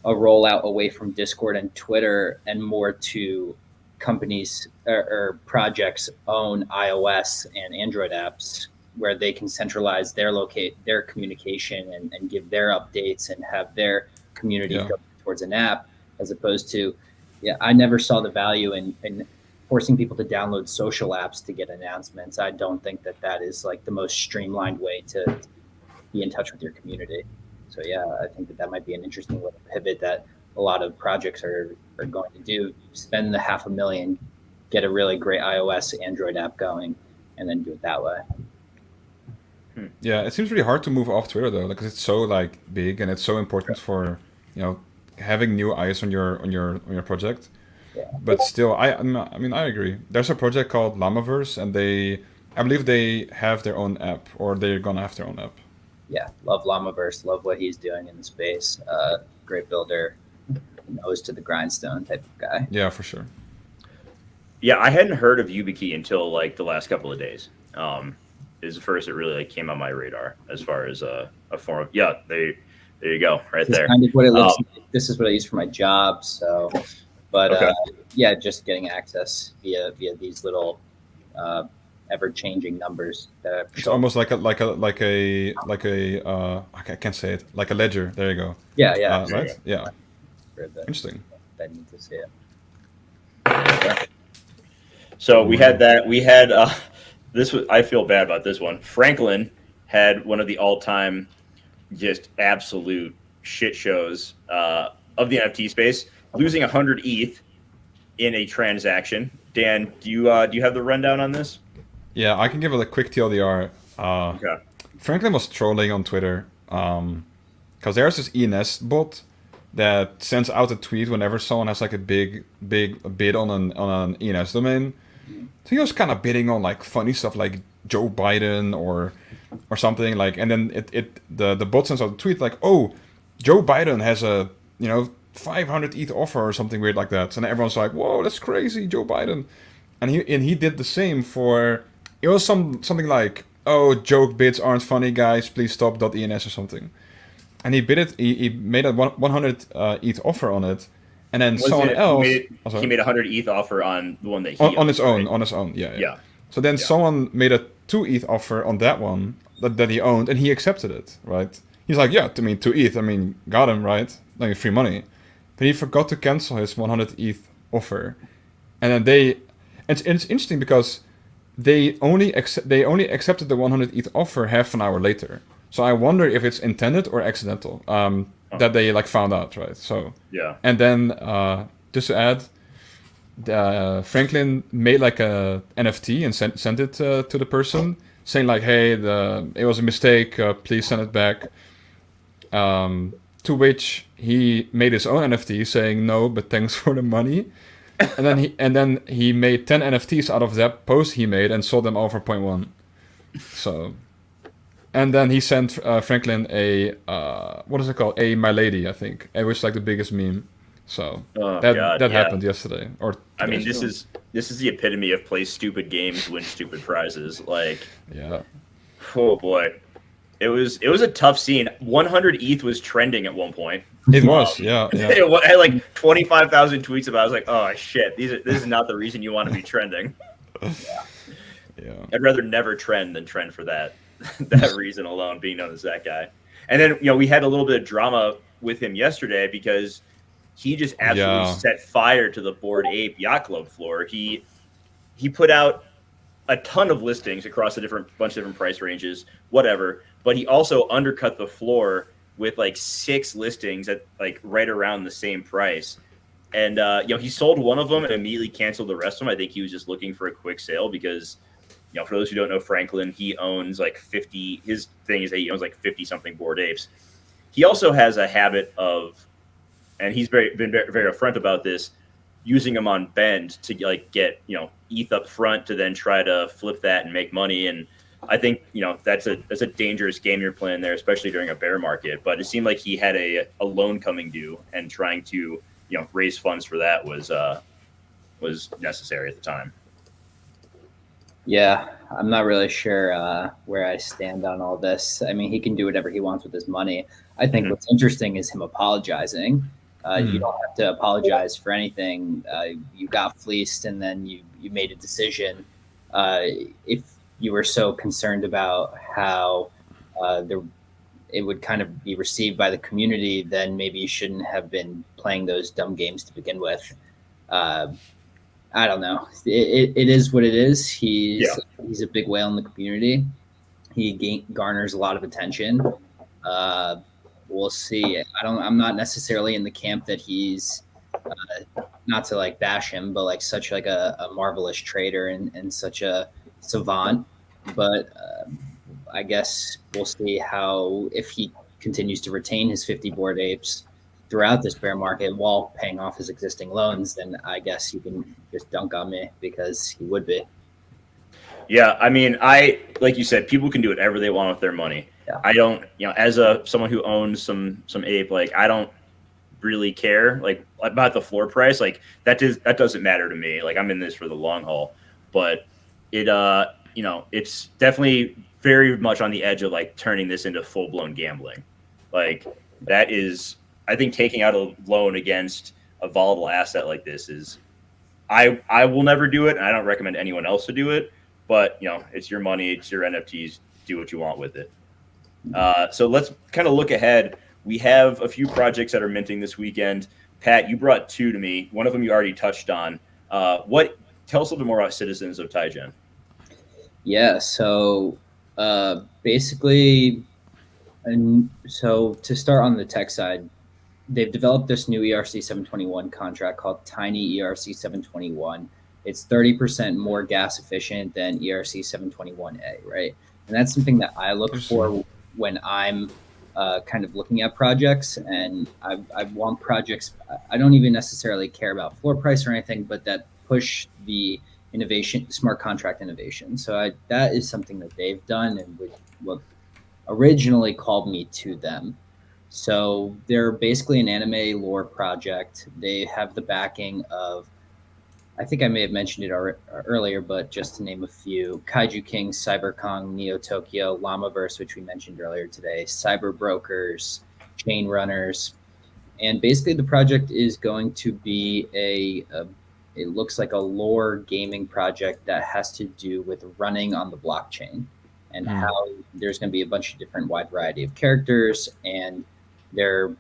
rollout away from Discord and Twitter and more to companies or projects own iOS and Android apps where they can centralize their communication and give their updates and have their community go towards an app, as opposed to, I never saw the value in forcing people to download social apps to get announcements. I don't think that is like the most streamlined way to be in touch with your community. So I think that might be an interesting way to pivot that a lot of projects are going to do. Spend the $500,000, get a really great iOS Android app going, and then do it that way. Yeah, it seems really hard to move off Twitter though, because it's so like big and it's so important for having new eyes on your project. Yeah. But still, I mean I agree. There's a project called Llamaverse, and I believe they have their own app, or they're gonna have their own app. Yeah, love Llamaverse. Love what he's doing in the space. Great builder, nose to the grindstone type of guy. Yeah, for sure. Yeah, I hadn't heard of YubiKey until like the last couple of days. Is the first it really like came on my radar as far as a form of there you go, right there. Kind of what it looks like. This is what I use for my job. So, but just getting access via these little ever-changing numbers. It's almost like a I can't say it, like a ledger. There you go. Yeah. Right. Yeah. Interesting. I need to see it. So we had that. We had this was. I feel bad about this one. Franklin had one of the all-time, just absolute shit shows of the NFT space, losing 100 ETH in a transaction. Dan, do you have the rundown on this? Yeah, I can give it a quick TLDR. Okay. Franklin was trolling on Twitter because there's this ENS bot that sends out a tweet whenever someone has like a big bid on an ENS domain. So he was kind of bidding on like funny stuff like Joe Biden or something like, and then the bot sends out a tweet like, oh, Joe Biden has a 500 ETH offer or something weird like that. And everyone's like, whoa, that's crazy, Joe Biden. And he did the same for, it was something like, oh, joke bids aren't funny, guys, please stop .ens or something. And he bid it, he made a 100 ETH offer on it. And then someone else... He made a 100 ETH offer on the one that he on his own, yeah. So then someone made a 2 ETH offer on that one that he owned, and he accepted it, right? He's like, 2 ETH, got him, right? Like free money. But he forgot to cancel his 100 ETH offer. And then it's interesting because they only accepted the 100 ETH offer half an hour later. So I wonder if it's intended or accidental. that they like found out, right? So Yeah. and then just to add, Franklin made like a NFT and sent it to the person saying like, hey, it was a mistake, please send it back. To which he made his own NFT saying no, but thanks for the money. And then he made 10 NFTs out of that post he made and sold them all for 0.1. So, and then he sent Franklin a what is it called? A My Lady, I think. It was like the biggest meme. So that happened yesterday. Or I mean, this is the epitome of play stupid games, win stupid prizes. Like, yeah. Oh boy, it was a tough scene. 100 ETH was trending at one point. It was, yeah. It had like 25,000 tweets about it. I was like, oh shit, this is not the reason you want to be trending. Yeah. I'd rather never trend than trend for that reason alone, being known as that guy. And then we had a little bit of drama with him yesterday because he just absolutely set fire to the Bored Ape Yacht Club floor. He put out a ton of listings across a bunch of different price ranges, whatever. But he also undercut the floor with like 6 listings at like right around the same price. And he sold one of them and immediately canceled the rest of them. I think he was just looking for a quick sale because, for those who don't know Franklin, he owns like 50. His thing is that he owns like 50 something Bored Apes. He also has a habit of, and he's been very upfront about this, using them on Bend to like get ETH up front to then try to flip that and make money. And I think that's a dangerous game you're playing there, especially during a bear market. But it seemed like he had a loan coming due, and trying to raise funds for that was necessary at the time. Yeah, I'm not really sure where I stand on all this. I mean, he can do whatever he wants with his money. I think what's interesting is him apologizing. You don't have to apologize for anything. You got fleeced, and then you made a decision. If you were so concerned about how it would kind of be received by the community, then maybe you shouldn't have been playing those dumb games to begin with. I don't know. It is what it is. He's a big whale in the community. He garners a lot of attention. We'll see. I'm not necessarily in the camp that he's not to like bash him, but like such like a marvelous trader and such a savant. But I guess we'll see if he continues to retain his 50 Bored Apes throughout this bear market while paying off his existing loans. Then I guess you can just dunk on me, because he would be. Yeah, I mean, like you said, people can do whatever they want with their money. Yeah. I don't, as someone who owns some ape, like I don't really care like about the floor price. Like that doesn't matter to me. Like I'm in this for the long haul. But it's definitely very much on the edge of like turning this into full blown gambling. Like that is, I think, taking out a loan against a volatile asset like this is, I will never do it, and I don't recommend anyone else to do it. But it's your money, it's your NFTs. Do what you want with it. So let's kind of look ahead. We have a few projects that are minting this weekend. Pat, you brought 2 to me. One of them you already touched on. Tell us a little bit more about Citizens of Taigen. Yeah. So basically, so to start on the tech side, they've developed this new ERC 721 contract called Tiny ERC 721. It's 30% more gas efficient than ERC 721A, right? And that's something that I look for when I'm kind of looking at projects. And I want projects, I don't even necessarily care about floor price or anything, but that push the innovation, smart contract innovation. So that is something that they've done, and what originally called me to them. So they're basically an anime lore project. They have the backing of, I think I may have mentioned it earlier, but just to name a few: Kaiju King, CyberKong, Neo Tokyo, Llamaverse, which we mentioned earlier today, Cyber Brokers, Chain Runners. And basically the project is going to be it looks like a lore gaming project that has to do with running on the blockchain, and how there's going to be a bunch of different wide variety of characters, and their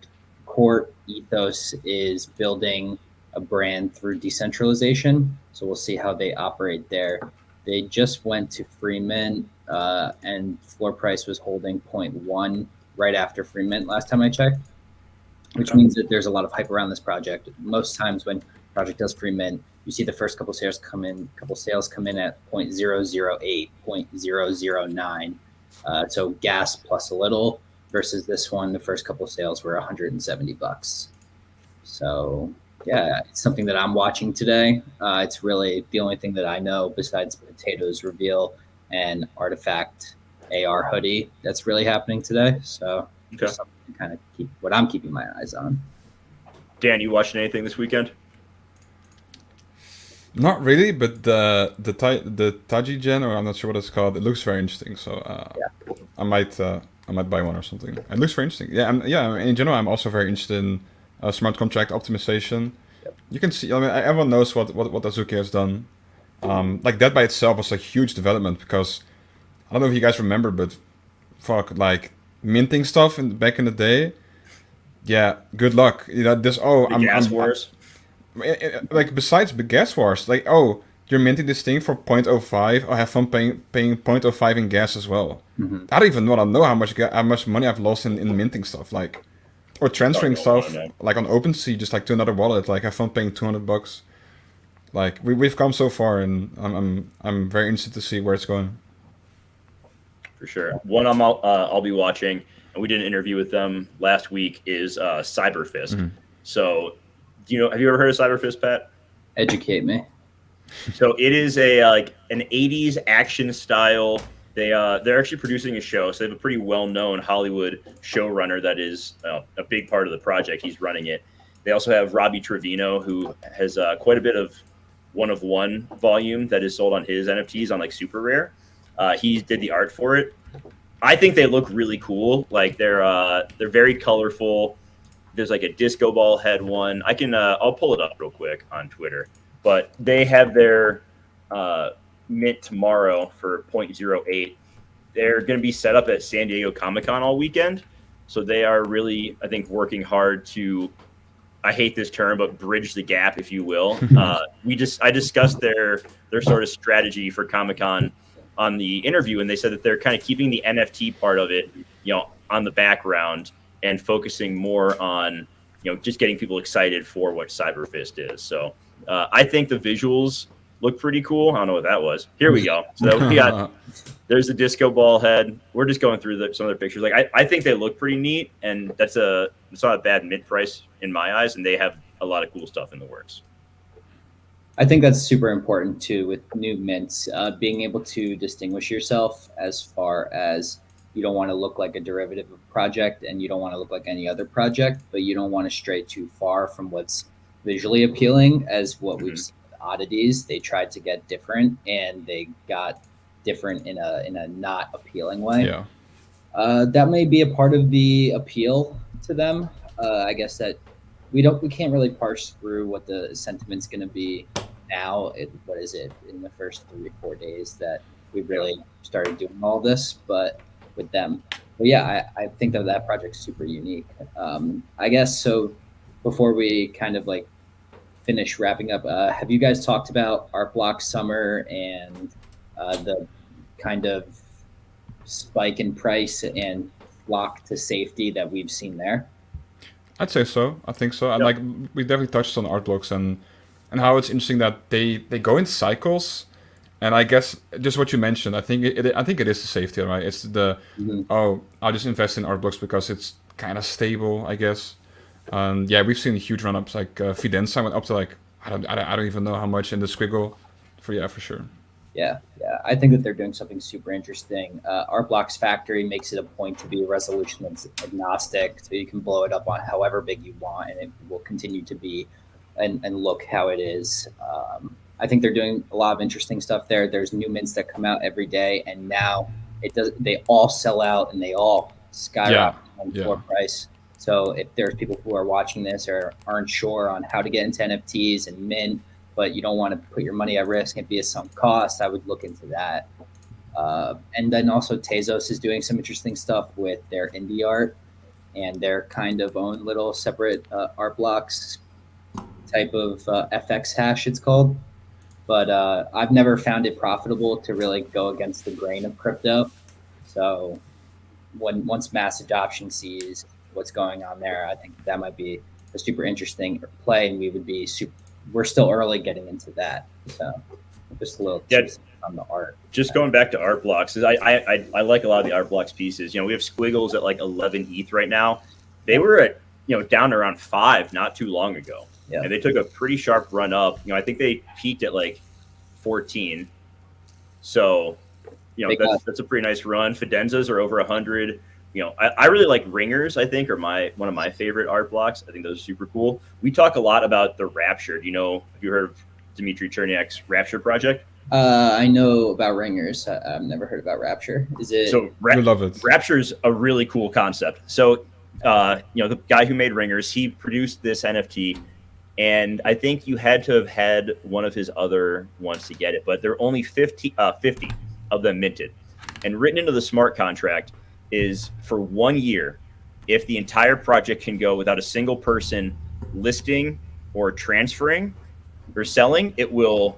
core ethos is building a brand through decentralization. So we'll see how they operate there. They just went to free mint, and floor price was holding 0.1 right after free mint last time I checked. which means that there's a lot of hype around this project. Most times when a project does free mint, you see the first couple sales come in at 0.008, 0.009. So gas plus a little, versus this one, the first couple sales were $170. So yeah, it's something that I'm watching today. It's really the only thing that I know besides Potatoes reveal and Artifact AR hoodie that's really happening today. So just something to kind of keep what I'm keeping my eyes on. Dan, you watching anything this weekend? Not really, but the Taji Gen, or I'm not sure what it's called. It looks very interesting, so I might buy one or something. It looks very interesting. Yeah, in general, I'm also very interested in smart contract optimization. Yep. You can see, I mean, everyone knows what Azuki has done. Like that by itself was a huge development, because I don't know if you guys remember, but fuck, like minting stuff back in the day. Yeah, good luck. You know, gas wars. Like besides the gas wars, like, oh, you're minting this thing for 0.05. I have fun paying 0.05 in gas as well. Mm-hmm. I don't even want to know how much money I've lost in minting stuff, like, or transferring stuff like on OpenSea, just like to another wallet. Like, have fun paying $200. Like, we've come so far, and I'm very interested to see where it's going. For sure. One I'll be watching, and we did an interview with them last week, is Cyberfisk. Mm-hmm. So, have you ever heard of Cyberfisk, Pat? Educate me. So it is an 80s action style. They're actually producing a show. So they have a pretty well-known Hollywood showrunner that is a big part of the project. He's running it. They also have Robbie Trevino, who has quite a bit of one-of-one volume that is sold on his NFTs on like Super Rare. He did the art for it. I think they look really cool. Like they're very colorful. There's like a disco ball head one. I'll pull it up real quick on Twitter. But they have their mint tomorrow for 0.08. They're going to be set up at San Diego Comic-Con all weekend. So they are really, I think, working hard to, I hate this term, but bridge the gap, if you will. I discussed their sort of strategy for Comic-Con on the interview, and they said that they're kind of keeping the NFT part of it, on the background and focusing more on, just getting people excited for what Cyberfisk is. So I think the visuals look pretty cool. I don't know what that was. Here we go. So there's the disco ball head. We're just going through some of their pictures. Like I think they look pretty neat, and it's not a bad mint price in my eyes, and they have a lot of cool stuff in the works. I think that's super important too with new mints, being able to distinguish yourself as far as you don't want to look like a derivative of project, and you don't want to look like any other project, but you don't want to stray too far from what's visually appealing, as what we've seen with oddities. They tried to get different, and they got different in a not appealing way. Yeah. That may be a part of the appeal to them. I guess that we can't really parse through what the sentiment's going to be now. What is it in the first 3 or 4 days that we really started doing all this, but with them. But yeah, I think that project's super unique. I guess so. Before we kind of like finish wrapping up, have you guys talked about Art Block Summer and the kind of spike in price and flock to safety that we've seen there? I'd say so. I think so. And like we definitely touched on art blocks and how it's interesting that they go in cycles. And I guess just what you mentioned, I think it is the safety, right? It's the I'll just invest in art blocks because it's kind of stable, I guess. Yeah, we've seen huge run-ups. Like Fidenza went up to like I don't even know how much in the squiggle. For sure. Yeah. I think that they're doing something super interesting. Art Blocks Factory makes it a point to be resolution agnostic, so you can blow it up on however big you want, and it will continue to be and look how it is. I think they're doing a lot of interesting stuff there. There's new mints that come out every day, and now they all sell out and they all skyrocket on floor price. So if there's people who are watching this or aren't sure on how to get into NFTs and mint, but you don't want to put your money at risk and be at some cost, I would look into that. And then also Tezos is doing some interesting stuff with their indie art and their kind of own little separate art blocks type of FX hash, it's called. But I've never found it profitable to really go against the grain of crypto. So once mass adoption sees what's going on there. I think that might be a super interesting play, and we're still early getting into that. So just a little on the art. Just going back to art blocks, I like a lot of the art blocks pieces. We have Squiggles at like 11 ETH right now. They were at down around 5 not too long ago, and they took a pretty sharp run up. I think they peaked at like 14. So that's a pretty nice run. Fidenzas are over 100. I really like ringers. I think are one of my favorite art blocks. I think those are super cool. We talk a lot about the Rapture. Have you heard of Dmitry Cherniak's Rapture project? I know about ringers. I've never heard about Rapture. Is it? So love it. Rapture's a really cool concept. So the guy who made ringers, he produced this NFT, and I think you had to have had one of his other ones to get it, but there are only 50 of them minted. And written into the smart contract is for 1 year, if the entire project can go without a single person listing or transferring or selling, it will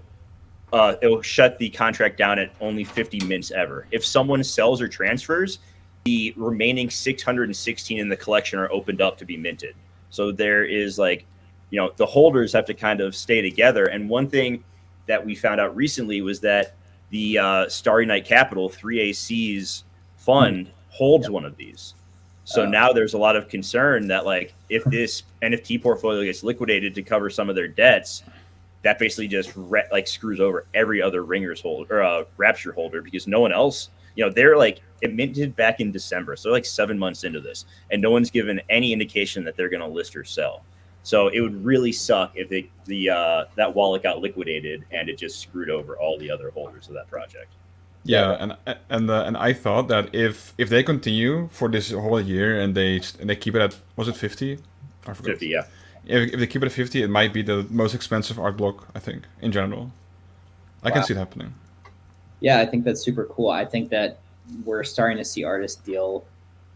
shut the contract down at only 50 mints ever. If someone sells or transfers, the remaining 616 in the collection are opened up to be minted. So there is the holders have to kind of stay together. And one thing that we found out recently was that the Starry Night Capital 3AC's fund holds one of these. So now there's a lot of concern that if this NFT portfolio gets liquidated to cover some of their debts, that basically just screws over every other ringers holder or Rapture holder, because no one else, they're it minted back in December. So they're 7 months into this, and no one's given any indication that they're going to list or sell. So it would really suck if that wallet got liquidated and it just screwed over all the other holders of that project. Yeah, and I thought that if they continue for this whole year and they keep it at, was it 50? I forgot. 50, yeah. If they keep it at 50, it might be the most expensive art block, I think, in general. I can see it happening. Yeah, I think that's super cool. I think that we're starting to see artists deal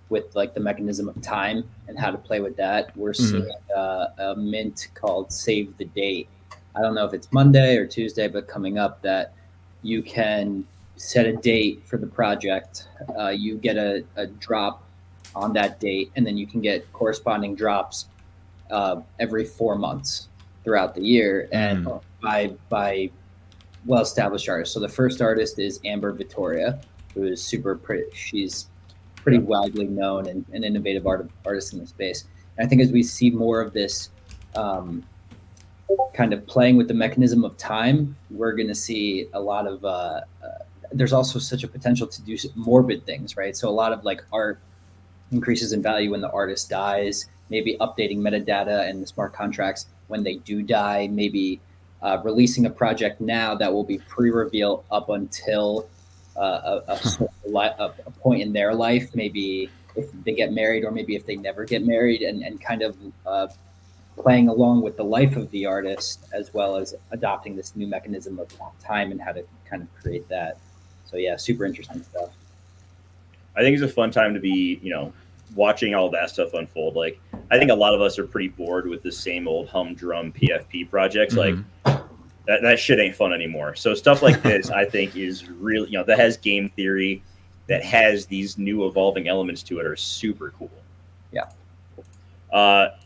with the mechanism of time and how to play with that. We're seeing a mint called Save the Date. I don't know if it's Monday or Tuesday, but coming up, that you can set a date for the project. You get a drop on that date, and then you can get corresponding drops every 4 months throughout the year, and by well-established artists. So the first artist is Amber Vittoria, who is super pretty. She's pretty widely known and an innovative artist in the space. And I think as we see more of this kind of playing with the mechanism of time, we're going to see a lot of there's also such a potential to do morbid things, right? So a lot of art increases in value when the artist dies, maybe updating metadata and the smart contracts when they do die, maybe releasing a project now that will be pre-reveal up until a point in their life, maybe if they get married or maybe if they never get married, and kind of playing along with the life of the artist, as well as adopting this new mechanism of time and how to kind of create that. So yeah, super interesting stuff. I think it's a fun time to be, watching all that stuff unfold. I think a lot of us are pretty bored with the same old humdrum PFP projects. That shit ain't fun anymore. So stuff like this, I think, is really, that has game theory, that has these new evolving elements to it, are super cool. Yeah.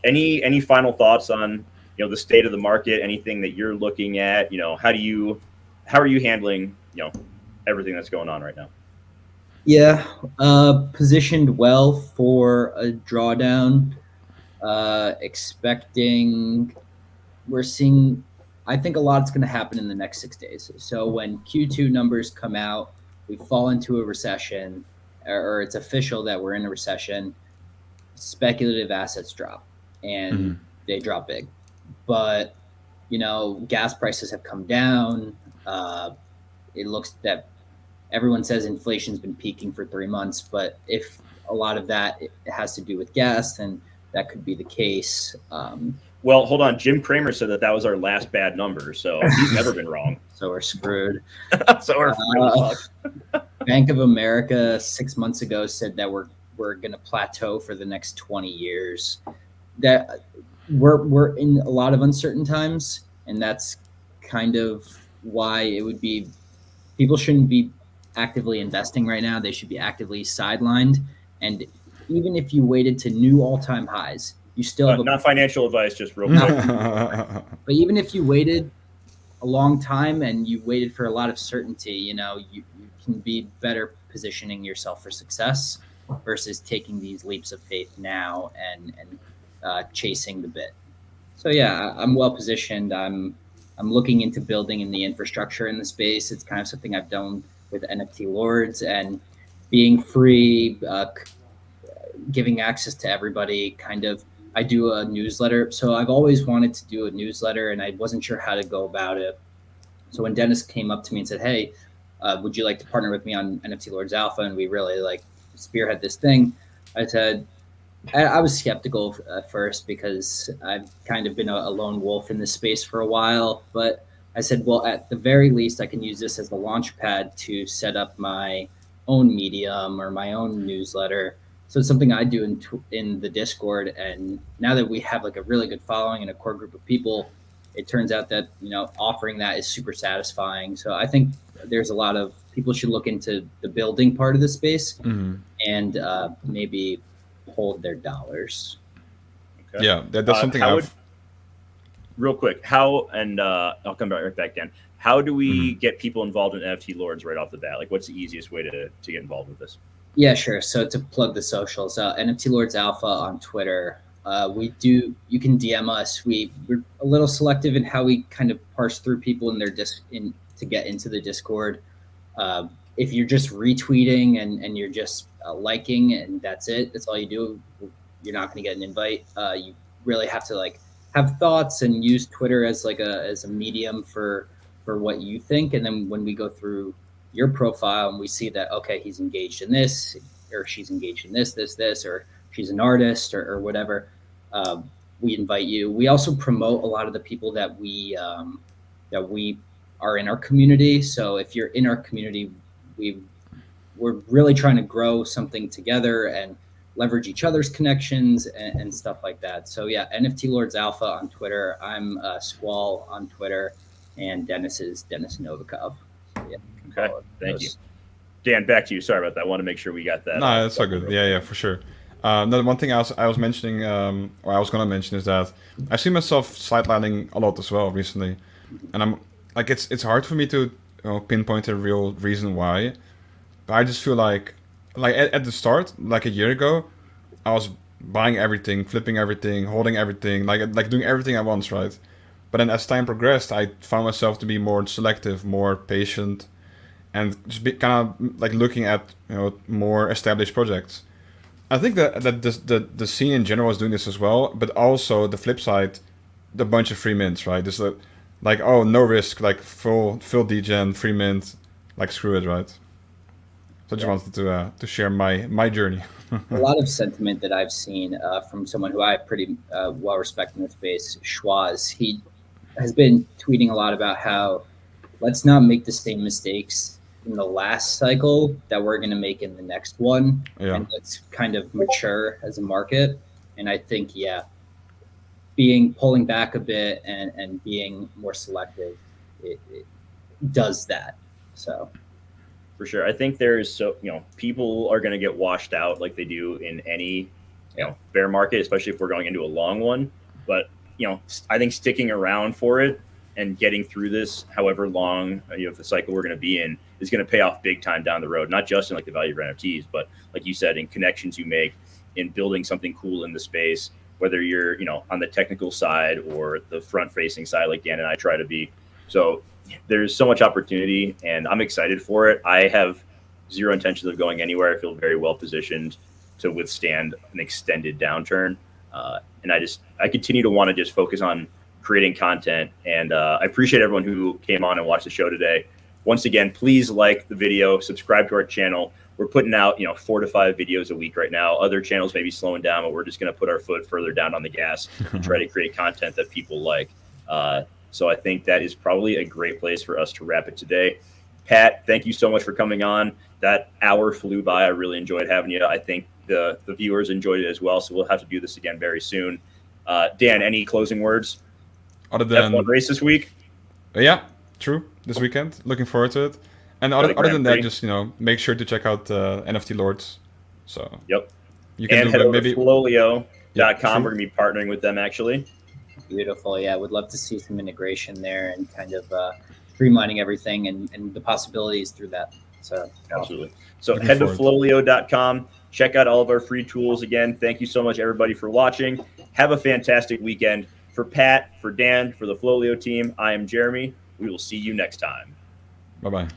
Any final thoughts on, the state of the market? Anything that you're looking at? How are you handling, everything that's going on right now? Yeah, positioned well for a drawdown. We're seeing, I think a lot's going to happen in the next 6 days. So when Q2 numbers come out, we fall into a recession, or it's official that we're in a recession, speculative assets drop, and they drop big. But, gas prices have come down. It looks that everyone says inflation's been peaking for 3 months, but if a lot of that has to do with gas, then that could be the case. Well, hold on. Jim Cramer said that was our last bad number, so he's never been wrong. So we're screwed. So we're really fucked. Bank of America 6 months ago said that we're going to plateau for the next 20 years. That we're in a lot of uncertain times, and that's kind of why it would be, people shouldn't be actively investing right now. They should be actively sidelined. And even if you waited to new all-time highs, you still have not financial advice, just real quick. But even if you waited a long time and you waited for a lot of certainty, you can be better positioning yourself for success versus taking these leaps of faith now and chasing the bit. So yeah, I'm well positioned. I'm looking into building in the infrastructure in the space. It's kind of something I've done with NFT Lords and being free, giving access to everybody. Kind of, I do a newsletter. So I've always wanted to do a newsletter, and I wasn't sure how to go about it. So when Dennis came up to me and said, "Hey, would you like to partner with me on NFT Lords Alpha?" and we really spearhead this thing, I said, I was skeptical at first because I've kind of been a lone wolf in this space for a while. But I said, well, at the very least, I can use this as the launch pad to set up my own Medium or my own newsletter. So it's something I do in the Discord. And now that we have a really good following and a core group of people, it turns out that, offering that is super satisfying. So I think there's a lot of people should look into the building part of the space and maybe hold their dollars. Okay. Yeah, that's something real quick. I'll come right back, Dan. How do we get people involved in NFT Lords right off the bat? What's the easiest way to get involved with this? Yeah, sure. So to plug the socials, NFT Lords Alpha on Twitter. You can DM us. We're a little selective in how we kind of parse through people in their to get into the Discord. If you're just retweeting and you're just liking and that's it, that's all you do, you're not going to get an invite. You really have to have thoughts and use Twitter as a medium for what you think. And then when we go through your profile and we see that, okay, he's engaged in this, or she's engaged in this, or she's an artist or whatever, we invite you. We also promote a lot of the people that we are in our community. So if you're in our community, we're really trying to grow something together and leverage each other's connections and stuff like that. So yeah, NFT Lords Alpha on Twitter. I'm Squall on Twitter, and Dennis is Dennis Novikov. So, yeah, okay, thank you. Dan, back to you. Sorry about that. I want to make sure we got that. No, that's so good. Yeah, for sure. The one thing I was mentioning, or I was gonna mention, is that I see myself sidelining a lot as well recently, and I'm it's hard for me to pinpoint a real reason why. But I just feel like at the start, a year ago, I was buying everything, flipping everything, holding everything, like doing everything at once, right? But then as time progressed, I found myself to be more selective, more patient, and just be kind of looking at more established projects. I think that the scene in general is doing this as well, but also the flip side, the bunch of free mints, right? There's oh, no risk, full degen, free mint, screw it, right? So I just wanted to share my journey. A lot of sentiment that I've seen from someone who I pretty well respect in the space, Schwaz. He has been tweeting a lot about how let's not make the same mistakes in the last cycle that we're going to make in the next one. Yeah. And let's kind of mature as a market. And I think, pulling back a bit and being more selective, it does that. So for sure. I think people are going to get washed out like they do in any, bear market, especially if we're going into a long one. But, I think sticking around for it and getting through this, however long, the cycle we're going to be in, is going to pay off big time down the road, not just in the value of NFTs, but like you said, in connections you make, in building something cool in the space, whether you're, on the technical side or the front facing side, like Dan and I try to be. So there's so much opportunity and I'm excited for it. I have zero intentions of going anywhere. I feel very well positioned to withstand an extended downturn. And I continue to want to just focus on creating content. And I appreciate everyone who came on and watched the show today. Once again, please like the video, subscribe to our channel. We're putting out, 4 to 5 videos a week right now. Other channels may be slowing down, but we're just going to put our foot further down on the gas and try to create content that people like. So I think that is probably a great place for us to wrap it today. Pat, thank you so much for coming on. That hour flew by. I really enjoyed having you. I think the viewers enjoyed it as well. So we'll have to do this again very soon. Dan, any closing words? Other than F1 race this week? Yeah, true. This weekend. Looking forward to it. And other than that, just make sure to check out NFT Lords. So yep. You can and do head over maybe to FLOLiO.com. Yeah, We're going to be partnering with them, actually. Beautiful. Yeah, I would love to see some integration there and kind of streamlining everything and the possibilities through that. So absolutely. So Looking head to forward. FLOLiO.com. Check out all of our free tools. Again, thank you so much, everybody, for watching. Have a fantastic weekend. For Pat, for Dan, for the FLOLiO team, I am Jeremy. We will see you next time. Bye-bye.